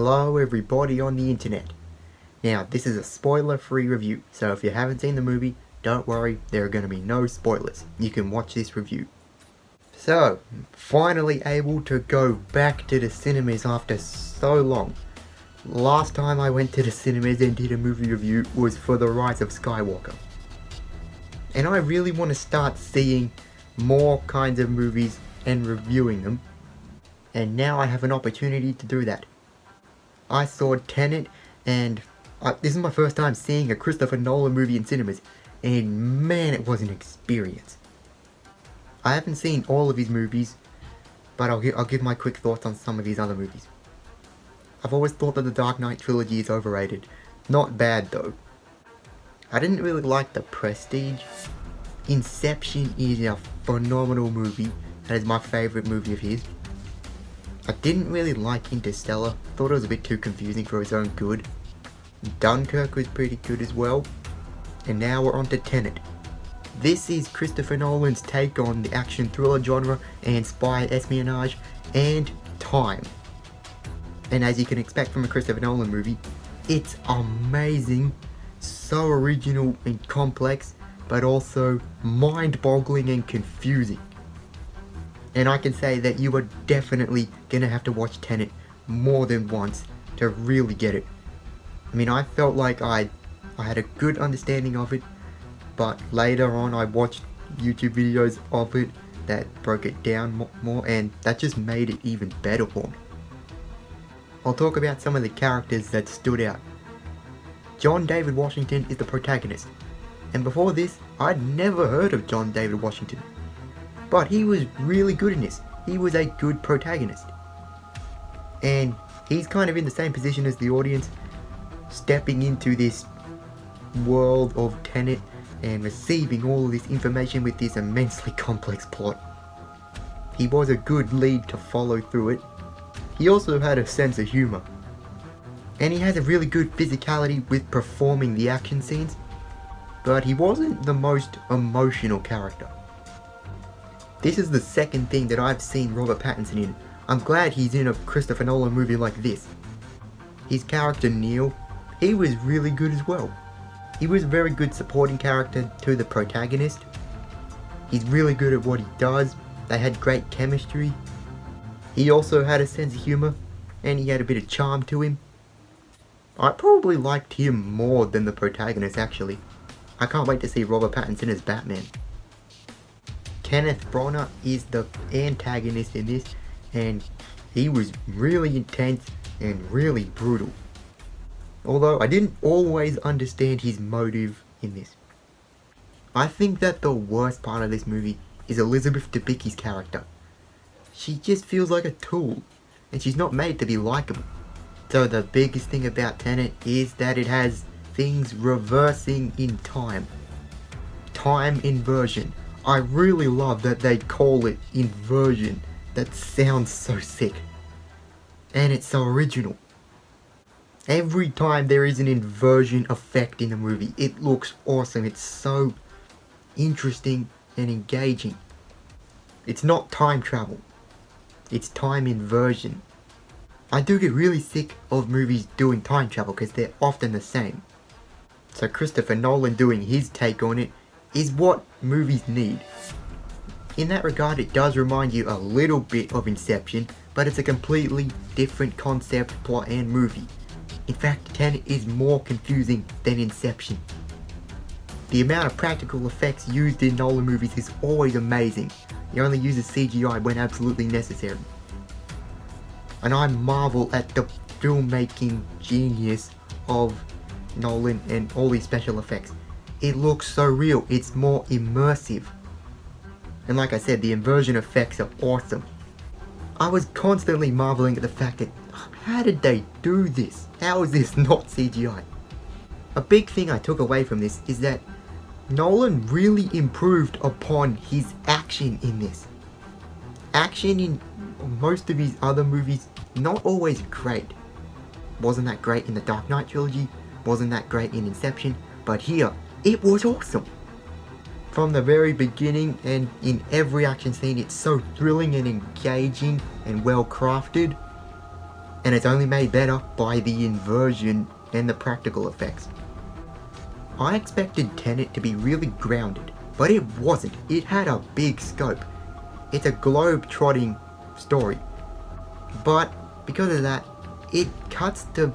Hello everybody on the internet. Now this is a spoiler-free review, so if you haven't seen the movie, don't worry, there are going to be no spoilers. You can watch this review. So, finally able to go back to the cinemas after so long. Last time I went to the cinemas and did a movie review was for The Rise of Skywalker. And I really want to start seeing more kinds of movies and reviewing them. And now I have an opportunity to do that. I saw Tenet, and this is my first time seeing a Christopher Nolan movie in cinemas, and man, it was an experience. I haven't seen all of his movies, but I'll give my quick thoughts on some of his other movies. I've always thought that the Dark Knight trilogy is overrated. Not bad though. I didn't really like The Prestige. Inception is a phenomenal movie. That is my favourite movie of his. I didn't really like Interstellar. Thought it was a bit too confusing for its own good. Dunkirk was pretty good as well. And now we're on to Tenet. This is Christopher Nolan's take on the action thriller genre and spy espionage and time. And as you can expect from a Christopher Nolan movie, it's amazing, so original and complex, but also mind-boggling and confusing. And I can say that you are definitely gonna have to watch Tenet more than once to really get it. I mean, I felt like I had a good understanding of it, but later on I watched YouTube videos of it that broke it down more, and that just made it even better for me. I'll talk about some of the characters that stood out. John David Washington is the protagonist, and before this, I'd never heard of John David Washington. But he was really good in this. He was a good protagonist. And he's kind of in the same position as the audience, stepping into this world of Tenet and receiving all of this information with this immensely complex plot. He was a good lead to follow through it. He also had a sense of humour. And he has a really good physicality with performing the action scenes, but he wasn't the most emotional character. This is the second thing that I've seen Robert Pattinson in. I'm glad he's in a Christopher Nolan movie like this. His character Neil, he was really good as well. He was a very good supporting character to the protagonist. He's really good at what he does. They had great chemistry. He also had a sense of humour, and he had a bit of charm to him. I probably liked him more than the protagonist actually. I can't wait to see Robert Pattinson as Batman. Kenneth Branagh is the antagonist in this, and he was really intense and really brutal. Although I didn't always understand his motive in this. I think that the worst part of this movie is Elizabeth Debicki's character. She just feels like a tool, and she's not made to be likable. So the biggest thing about Tenet is that it has things reversing in time. Time inversion. I really love that they call it inversion. That sounds so sick. And it's so original. Every time there is an inversion effect in a movie, it looks awesome. It's so interesting and engaging. It's not time travel. It's time inversion. I do get really sick of movies doing time travel because they're often the same. So Christopher Nolan doing his take on it is what movies need. In that regard, it does remind you a little bit of Inception, but it's a completely different concept, plot and movie. In fact, Tenet is more confusing than Inception. The amount of practical effects used in Nolan movies is always amazing. He only uses CGI when absolutely necessary. And I marvel at the filmmaking genius of Nolan and all these special effects. It looks so real, it's more immersive. And like I said, the inversion effects are awesome. I was constantly marveling at the fact that, how did they do this? How is this not CGI? A big thing I took away from this is that Nolan really improved upon his action in this. Action in most of his other movies, not always great. Wasn't that great in the Dark Knight trilogy, wasn't that great in Inception, but here, it was awesome. From the very beginning and in every action scene, it's so thrilling and engaging and well crafted. and it's only made better by the inversion and the practical effects. I expected Tenet to be really grounded, but it wasn't. It had a big scope. It's a globe-trotting story. But because of that, it cuts to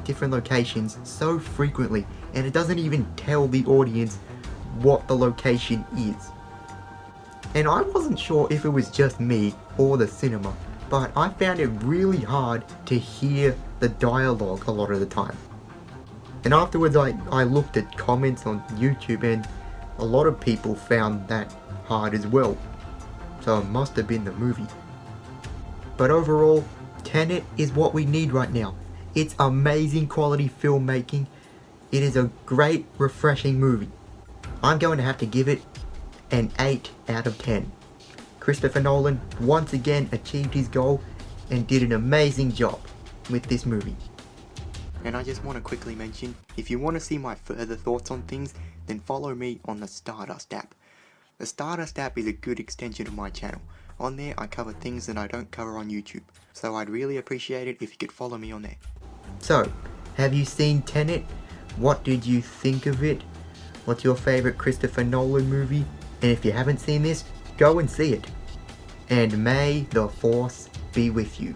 different locations so frequently, and it doesn't even tell the audience what the location is. And I wasn't sure if it was just me or the cinema, but I found it really hard to hear the dialogue a lot of the time. And afterwards I looked at comments on YouTube, and a lot of people found that hard as well. So it must have been the movie. But overall, Tenet is what we need right now. It's amazing quality filmmaking. It is a great, refreshing movie. I'm going to have to give it an 8 out of 10. Christopher Nolan once again achieved his goal and did an amazing job with this movie. And I just want to quickly mention, if you want to see my further thoughts on things, then follow me on the Stardust App. The Stardust App is a good extension of my channel. On there I cover things that I don't cover on YouTube, so I'd really appreciate it if you could follow me on there. So, have you seen Tenet? What did you think of it? What's your favourite Christopher Nolan movie? And if you haven't seen this, go and see it. And may the Force be with you.